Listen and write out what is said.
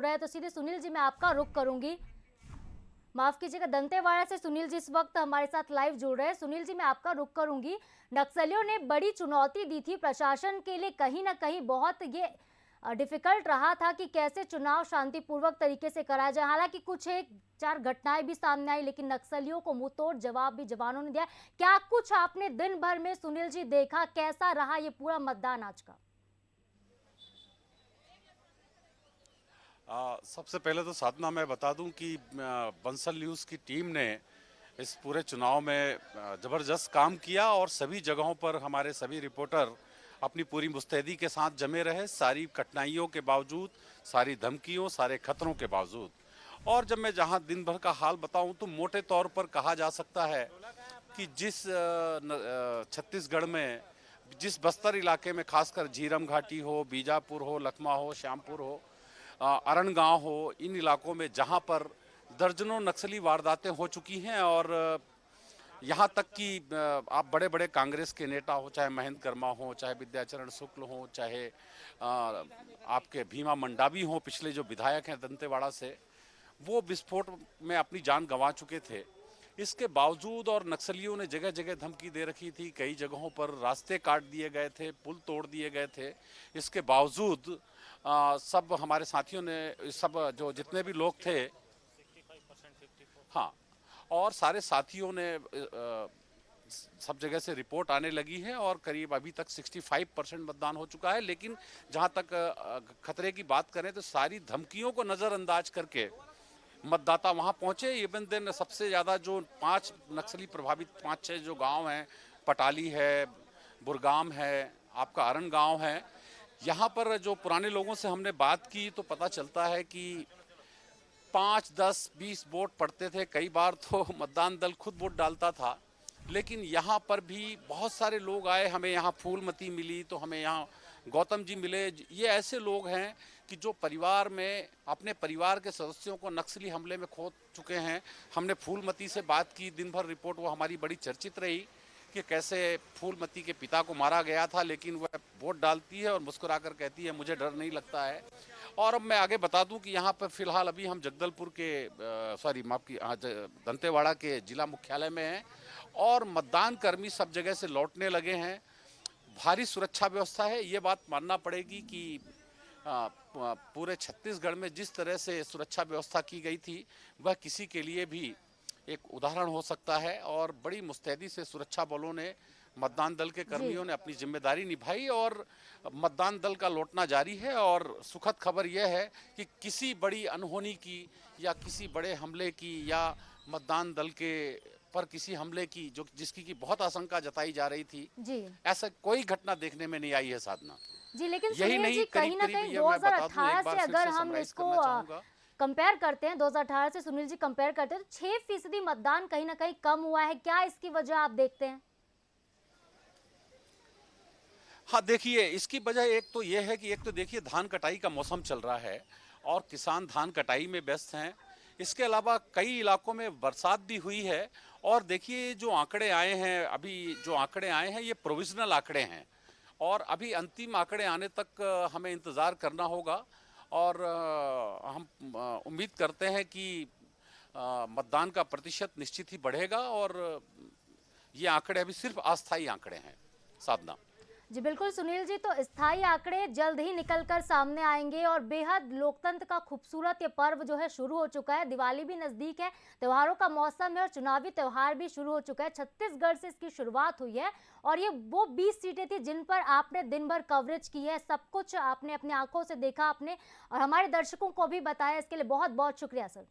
रहे हैं, तो सीधे सुनील जी मैं आपका रुख करूंगी। माफ कीजिएगा, दंतेवाड़ा से सुनील जी इस वक्त हमारे साथ लाइव जुड़ रहे हैं। सुनील जी मैं आपका रुख करूंगी। नक्सलियों ने बड़ी चुनौती दी थी प्रशासन के लिए, कहीं ना कहीं बहुत ये डिफिकल्ट रहा था कि कैसे चुनाव शांतिपूर्वक तरीके से कराया जाए। हालांकि कुछ एक चार घटनाएं भी सामने आई, लेकिन नक्सलियों को मुंहतोड़ जवाब भी जवानों ने दिया। क्या कुछ आपने दिन भर में सुनील जी देखा, कैसा रहा ये पूरा मतदान आज का? सबसे पहले तो साधना मैं बता दूं कि बंसल न्यूज़ की टीम ने इस पूरे चुनाव में ज़बरदस्त काम किया और सभी जगहों पर हमारे सभी रिपोर्टर अपनी पूरी मुस्तैदी के साथ जमे रहे, सारी कठिनाइयों के बावजूद, सारी धमकियों, सारे खतरों के बावजूद। और जब मैं जहां दिन भर का हाल बताऊं तो मोटे तौर पर कहा जा सकता है कि जिस छत्तीसगढ़ में जिस बस्तर इलाके में खासकर झीरम घाटी हो, बीजापुर हो, लखमा हो, श्यामपुर हो, अरण गांव हो, इन इलाकों में जहां पर दर्जनों नक्सली वारदातें हो चुकी हैं और यहाँ तक कि आप बड़े बड़े कांग्रेस के नेता हो, चाहे महेंद्र कर्मा हो, चाहे विद्याचरण शुक्ल हो, चाहे आपके भीमा मंडावी हो, पिछले जो विधायक हैं दंतेवाड़ा से, वो विस्फोट में अपनी जान गंवा चुके थे। इसके बावजूद और नक्सलियों ने जगह जगह धमकी दे रखी थी, कई जगहों पर रास्ते काट दिए गए थे, पुल तोड़ दिए गए थे। इसके बावजूद सब हमारे साथियों ने, सब जो जितने भी लोग थे, हाँ, और सारे साथियों ने सब जगह से रिपोर्ट आने लगी है और करीब अभी तक 65% मतदान हो चुका है। लेकिन जहां तक खतरे की बात करें तो सारी धमकियों को नज़रअंदाज करके मतदाता वहां पहुंचे। इवन दिन सबसे ज़्यादा जो 5 नक्सली प्रभावित 5-6 जो गांव हैं, पटाली है, बुरगाम है, आपका अरण गांव है, यहाँ पर जो पुराने लोगों से हमने बात की तो पता चलता है कि 5, 10, 20 वोट पड़ते थे। कई बार तो मतदान दल खुद वोट डालता था। लेकिन यहाँ पर भी बहुत सारे लोग आए, हमें यहाँ फूलमती मिली, तो हमें यहाँ गौतम जी मिले। ये ऐसे लोग हैं कि जो परिवार में अपने परिवार के सदस्यों को नक्सली हमले में खो चुके हैं। हमने फूलमती से बात की, दिन भर रिपोर्ट वो हमारी बड़ी चर्चित रही कि कैसे फूलमती के पिता को मारा गया था, लेकिन वह वोट डालती है और मुस्कुराकर कहती है मुझे डर नहीं लगता है। और अब मैं आगे बता दूं कि यहाँ पर फिलहाल अभी हम जगदलपुर के माफ की दंतेवाड़ा के जिला मुख्यालय में हैं और मतदान कर्मी सब जगह से लौटने लगे हैं। भारी सुरक्षा व्यवस्था है। ये बात मानना पड़ेगी कि पूरे छत्तीसगढ़ में जिस तरह से सुरक्षा व्यवस्था की गई थी वह किसी के लिए भी एक उदाहरण हो सकता है और बड़ी मुस्तैदी से सुरक्षा बलों ने, मतदान दल के कर्मियों ने अपनी जिम्मेदारी निभाई और मतदान दल का लौटना जारी है। और सुखद खबर यह है कि किसी बड़ी अनहोनी की या किसी बड़े हमले की या मतदान दल के पर किसी हमले की जो जिसकी की बहुत आशंका जताई जा रही थी, ऐसा कोई घटना देखने में नहीं आई है साधना जी। लेकिन यही सुनील जी, कहीं ना कहीं 2018 से अगर हम इसको कंपेयर करते हैं, 2018 से सुनील जी कंपेयर करते हैं, तो 6% मतदान कहीं ना कहीं कम हुआ है। क्या इसकी वजह आप देखते हैं? हाँ, देखिए, इसकी वजह एक तो ये है कि एक तो देखिए धान कटाई का मौसम चल रहा है और किसान धान कटाई में व्यस्त हैं। इसके अलावा कई इलाकों में बरसात भी हुई है। और देखिए जो आंकड़े आए हैं, अभी जो आंकड़े आए हैं ये प्रोविजनल आंकड़े हैं और अभी अंतिम आंकड़े आने तक हमें इंतज़ार करना होगा। और हम उम्मीद करते हैं कि मतदान का प्रतिशत निश्चित ही बढ़ेगा और ये आंकड़े अभी सिर्फ अस्थायी आंकड़े हैं साधना। जी बिल्कुल सुनील जी, तो स्थायी आंकड़े जल्द ही निकलकर सामने आएंगे और बेहद लोकतंत्र का खूबसूरत ये पर्व जो है शुरू हो चुका है। दिवाली भी नजदीक है, त्योहारों का मौसम है और चुनावी त्योहार भी शुरू हो चुका है। छत्तीसगढ़ से इसकी शुरुआत हुई है और ये वो 20 सीटें थी जिन पर आपने दिन भर कवरेज की है। सब कुछ आपने अपनी आंखों से देखा आपने और हमारे दर्शकों को भी बताया। इसके लिए बहुत बहुत शुक्रिया सर।